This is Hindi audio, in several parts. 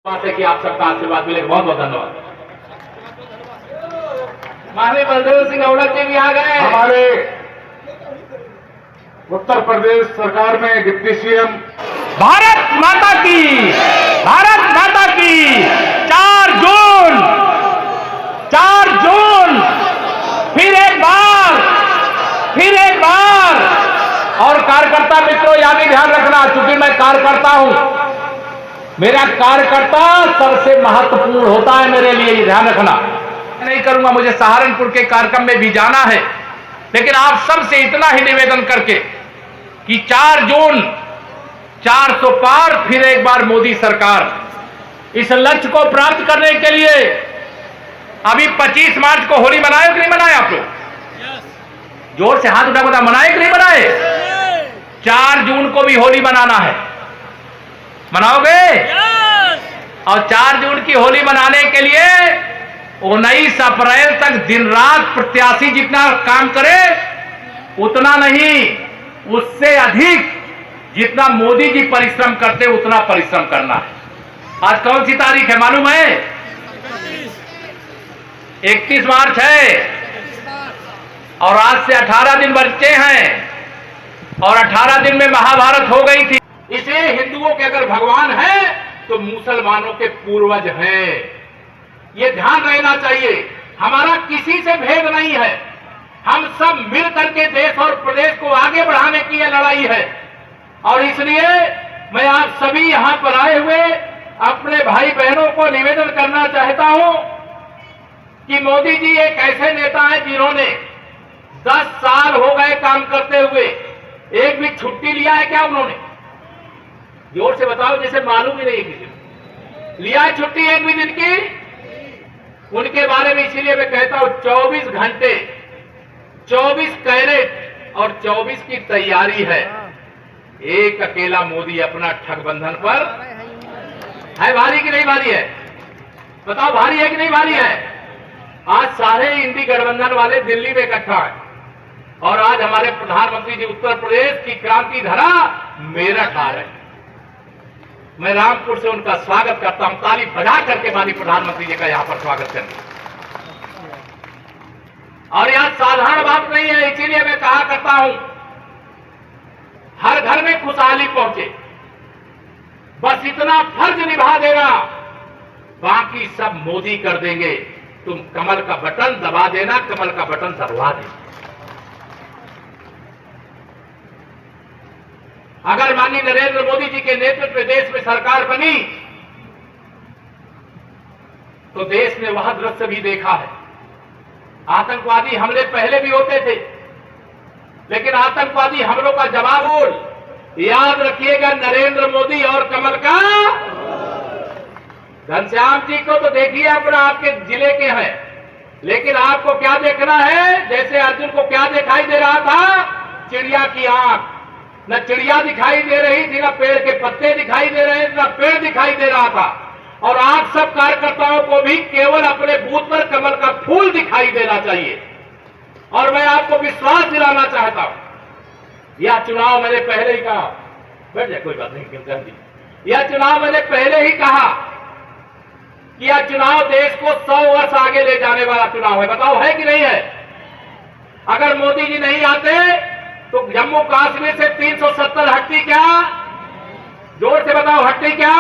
बात है कि आप सबका आशीर्वाद मिले। बहुत बहुत धन्यवाद। माननीय बलदेव सिंह औलख जी भी आ गए। हमारे उत्तर प्रदेश सरकार में डिप्टी सीएम। भारत माता की, भारत माता की। 4 जून, 4 जून, फिर एक बार। और कार्यकर्ता मित्रों, यह भी ध्यान रखना, चूंकि मैं कार्यकर्ता हूं, मेरा कार्यकर्ता सबसे महत्वपूर्ण होता है मेरे लिए, ये ध्यान रखना। नहीं करूंगा, मुझे सहारनपुर के कार्यक्रम में भी जाना है, लेकिन आप सबसे इतना ही निवेदन करके कि 4 जून 400 पार, फिर एक बार मोदी सरकार, इस लक्ष्य को प्राप्त करने के लिए अभी 25 मार्च को होली मनाए कि नहीं मनाए? आप लोग जोर से हाथ उठा बता, मनाए कि नहीं मनाए? 4 जून को भी होली मनाना है, मनाओगे? और 4 जून की होली मनाने के लिए 19 अप्रैल तक दिन रात प्रत्याशी जितना काम करे उतना नहीं, उससे अधिक जितना मोदी जी परिश्रम करते उतना परिश्रम करना है। आज कौन सी तारीख है मालूम है? 31 मार्च है, और आज से 18 दिन बचे हैं, और 18 दिन में महाभारत हो गई थी। इसलिए हिंदुओं के अगर भगवान है तो मुसलमानों के पूर्वज हैं, ये ध्यान रहना चाहिए। हमारा किसी से भेद नहीं है, हम सब मिल करके देश और प्रदेश को आगे बढ़ाने की यह लड़ाई है। और इसलिए मैं आप सभी यहां पर आए हुए अपने भाई बहनों को निवेदन करना चाहता हूं कि मोदी जी एक ऐसे नेता हैं जिन्होंने 10 साल हो गए काम करते हुए, एक भी छुट्टी लिया है क्या उन्होंने? जोर से बताओ, जैसे मालूम ही नहीं किसी को लिया है छुट्टी एक भी दिन की। उनके बारे में इसीलिए मैं कहता हूं 24 घंटे, 24 कैरेट और 24 की तैयारी है। एक अकेला मोदी अपना ठगबंधन पर है। भारी कि नहीं भारी है? बताओ, भारी है कि नहीं भारी है? आज सारे इंडी गठबंधन वाले दिल्ली में इकट्ठा है, और आज हमारे प्रधानमंत्री जी उत्तर प्रदेश की क्रांति धरा मेरठ आ रहे हैं। मैं रामपुर से उनका स्वागत करता हूं, ताली बजा करके माननीय प्रधानमंत्री जी का यहां पर स्वागत करें। और यह साधारण बात नहीं है, इसीलिए मैं कहा करता हूं हर घर में खुशहाली पहुंचे, बस इतना फर्ज निभा देना, बाकी सब मोदी कर देंगे। तुम कमल का बटन दबा देना, कमल का बटन दबा देना। अगर माननीय नरेंद्र मोदी जी के नेतृत्व में देश में सरकार बनी तो देश ने वह दृश्य भी देखा है। आतंकवादी हमले पहले भी होते थे, लेकिन आतंकवादी हमलों का जवाब बोल याद रखिएगा, नरेंद्र मोदी और कमल का। घनश्याम जी को तो देखिए अपना, आपके जिले के हैं, लेकिन आपको क्या देखना है? जैसे अर्जुन को क्या दिखाई दे रहा था? चिड़िया की आंख। न चिड़िया दिखाई दे रही थी, न पेड़ के पत्ते दिखाई दे रहे थे, न पेड़ दिखाई दे रहा था। और आप सब कार्यकर्ताओं को भी केवल अपने बूथ पर कमल का फूल दिखाई देना चाहिए। और मैं आपको विश्वास दिलाना चाहता हूं, यह चुनाव मैंने पहले ही कहा, बैठ जाए कोई बात नहीं, यह चुनाव मैंने पहले ही कहा कि यह चुनाव देश को 100 वर्ष आगे ले जाने वाला चुनाव है। बताओ है कि नहीं है? अगर मोदी जी नहीं आते तो जम्मू कश्मीर से 370 हटती क्या? जोर से बताओ, हटती क्या?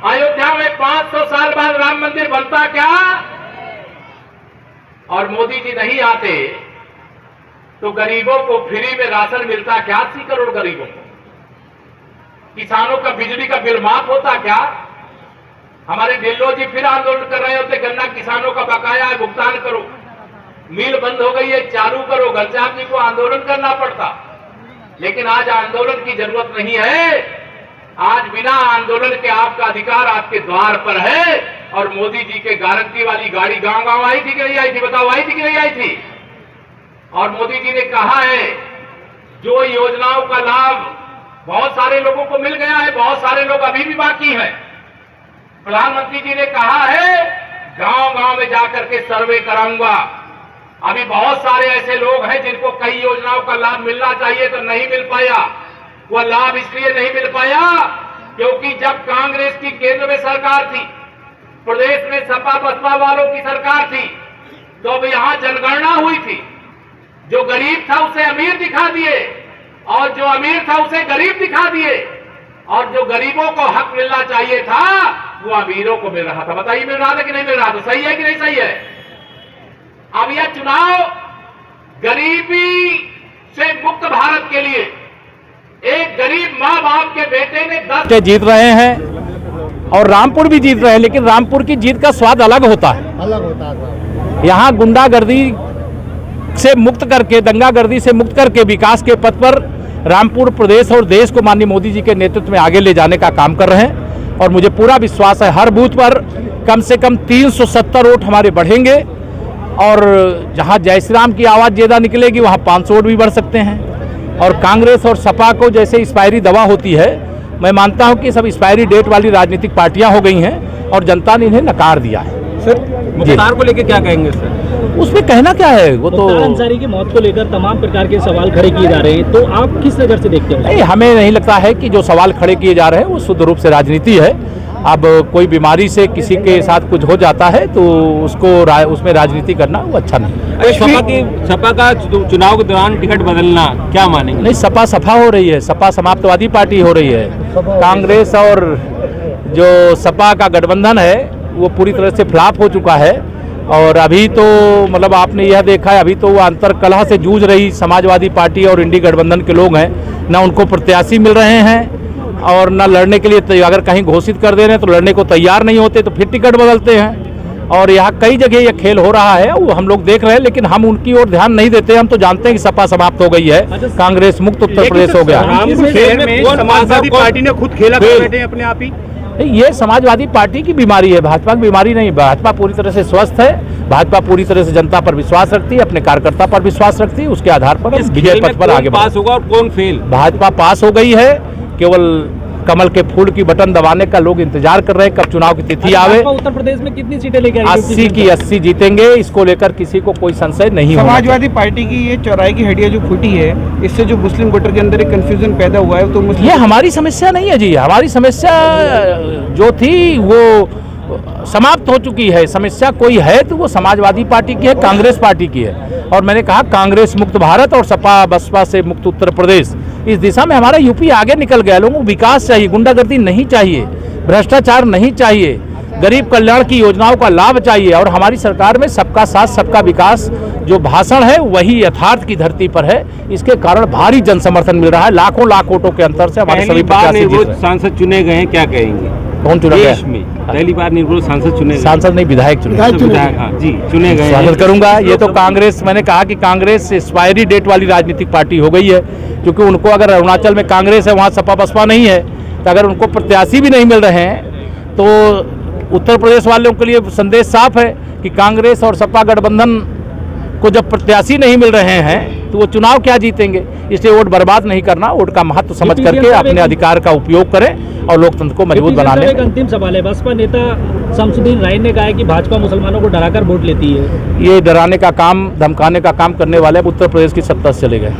अयोध्या में 500 साल बाद राम मंदिर बनता क्या? और मोदी जी नहीं आते तो गरीबों को फ्री में राशन मिलता क्या? 80 करोड़ गरीबों को। किसानों का बिजली का बिल माफ होता क्या? हमारे ढिल्लो जी फिर आंदोलन कर रहे होते, गन्ना किसानों का बकाया है, भुगतान करो। मिल बंद हो गई है, चालू करो। घनश्याम जी को आंदोलन करना पड़ता, लेकिन आज आंदोलन की जरूरत नहीं है। आज बिना आंदोलन के आपका अधिकार आपके द्वार पर है। और मोदी जी के गारंटी वाली गाड़ी गांव गांव आई थी कि नहीं आई थी? बताओ, आई थी कि नहीं आई थी? और मोदी जी ने कहा है जो योजनाओं का लाभ बहुत सारे लोगों को मिल गया है, बहुत सारे लोग अभी भी बाकी हैं। प्रधानमंत्री जी ने कहा है गांव गांव में जाकर के सर्वे कराऊंगा। अभी बहुत सारे ऐसे लोग हैं जिनको कई योजनाओं का लाभ मिलना चाहिए तो नहीं मिल पाया। वह लाभ इसलिए नहीं मिल पाया क्योंकि जब कांग्रेस की केंद्र में सरकार थी, प्रदेश में सपा बसपा वालों की सरकार थी, तो अब यहां जनगणना हुई थी। जो गरीब था उसे अमीर दिखा दिए और जो अमीर था उसे गरीब दिखा दिए, और जो गरीबों को हक मिलना चाहिए था वो अमीरों को मिल रहा था। बताइए मिल रहा था कि नहीं मिल रहा था? सही है कि नहीं सही है? अब यह चुनाव गरीबी से मुक्त भारत के लिए एक गरीब मां बाप के बेटे ने 10 जीत रहे हैं और रामपुर भी जीत रहे हैं, लेकिन रामपुर की जीत का स्वाद अलग होता है। यहाँ गुंडागर्दी से मुक्त करके, दंगागर्दी से मुक्त करके विकास के पथ पर रामपुर प्रदेश और देश को माननीय मोदी जी के नेतृत्व में आगे ले जाने का काम कर रहे हैं। और मुझे पूरा विश्वास है हर बूथ पर कम से कम 370 वोट हमारे बढ़ेंगे, और जहां जय श्री राम की आवाज़ ज़्यादा निकलेगी वहां 500 वोट भी बढ़ सकते हैं। और कांग्रेस और सपा को जैसे एक्सपायरी दवा होती है, मैं मानता हूं कि सब एक्सपायरी डेट वाली राजनीतिक पार्टियां हो गई हैं और जनता ने इन्हें नकार दिया है। सर, मुख्तार को लेकर क्या कहेंगे सर? उसमें कहना क्या है, वो तो मुख्तार अंसारी की मौत को लेकर तमाम प्रकार के सवाल खड़े किए जा रहे हैं, तो आप किस नजर से देखते हैं? नहीं, हमें नहीं लगता है कि जो सवाल खड़े किए जा रहे हैं वो शुद्ध रूप से राजनीति है। अब कोई बीमारी से किसी के साथ कुछ हो जाता है तो उसको उसमें राजनीति करना वो अच्छा नहीं। सपा का चुनाव के दौरान टिकट बदलना क्या मानेंगे? नहीं, सपा सफा हो रही है, सपा समाप्तवादी पार्टी हो रही है। कांग्रेस और जो सपा का गठबंधन है वो पूरी तरह से फ्लॉप हो चुका है। और अभी तो मतलब आपने यह देखा है, अभी तो वो अंतर कलह से जूझ रही समाजवादी पार्टी और इंडी गठबंधन के लोग हैं, ना उनको प्रत्याशी मिल रहे हैं और ना लड़ने के लिए, अगर कहीं घोषित कर दे रहे हैं तो लड़ने को तैयार नहीं होते, तो फिर टिकट बदलते हैं। और यहाँ कई जगह यह खेल हो रहा है, वो हम लोग देख रहे हैं, लेकिन हम उनकी ओर ध्यान नहीं देते। हम तो जानते हैं कि सपा समाप्त हो गई है, कांग्रेस मुक्त उत्तर प्रदेश हो गया। समाजवादी पार्टी ने खुद खेला कर बैठे अपने आप ही। ये समाजवादी पार्टी की बीमारी है, भाजपा की बीमारी नहीं। भाजपा पूरी तरह से स्वस्थ है, भाजपा पूरी तरह से जनता पर विश्वास रखती है, अपने कार्यकर्ता पर विश्वास रखती है, उसके आधार पर विजय पथ पर आगे पास होगा और कौन फेल? भाजपा पास हो गई है, केवल कमल के फूल की बटन दबाने का लोग इंतजार कर रहे हैं कब चुनाव की तिथि आवे। उत्तर प्रदेश में कितनी सीटें लेकर 80 की 80 जीतेंगे, इसको लेकर किसी को कोई संशय नहीं होगा। समाजवादी पार्टी की ये चौराहे की हड्डियां जो फूटी है, इससे जो मुस्लिम वोटर के अंदर एक कंफ्यूजन पैदा हुआ है, तो मुस्लिम ये हमारी समस्या नहीं है जी, हमारी समस्या जो थी वो समाप्त हो चुकी है। समस्या कोई है तो वो समाजवादी पार्टी की है, कांग्रेस पार्टी की है। और मैंने कहा कांग्रेस मुक्त भारत और सपा बसपा से मुक्त उत्तर प्रदेश, इस दिशा में हमारा यूपी आगे निकल गया। लोगों को विकास चाहिए, गुंडागर्दी नहीं चाहिए, भ्रष्टाचार नहीं चाहिए, गरीब कल्याण की योजनाओं का लाभ चाहिए। और हमारी सरकार में सबका साथ सबका विकास जो भाषण है वही यथार्थ की धरती पर है। इसके कारण भारी जन समर्थन मिल रहा है, लाखों लाख वोटों के अंतर से हमारे सभी प्रत्याशी सांसद चुने गए हैं, क्या कहेंगे? कौन चुना गया? पहली बार निर्विरोध सांसद चुने गए। सांसद नहीं, विधायक चुने विधायक, हाँ जी, चुने गए। स्वागत करूंगा। ये तो कांग्रेस, मैंने कहा कि कांग्रेस एक्सपायरी डेट वाली राजनीतिक पार्टी हो गई है, क्योंकि उनको अगर अरुणाचल में कांग्रेस है, वहाँ सपा बसपा नहीं है, तो अगर उनको प्रत्याशी भी नहीं मिल रहे हैं तो उत्तर प्रदेश वालों के लिए संदेश साफ है कि कांग्रेस और सपा गठबंधन को जब प्रत्याशी नहीं मिल रहे हैं तो वो चुनाव क्या जीतेंगे। इसलिए वोट बर्बाद नहीं करना, वोट का महत्व समझ करके अपने अधिकार का उपयोग करें और लोकतंत्र को मजबूत बनाने। एक अंतिम सवाल है, बसपा नेता शमसुद्दीन राय ने कहा है कि भाजपा मुसलमानों को डराकर वोट लेती है। ये डराने का काम, धमकाने का काम करने वाले उत्तर प्रदेश की सत्ता से चले गए।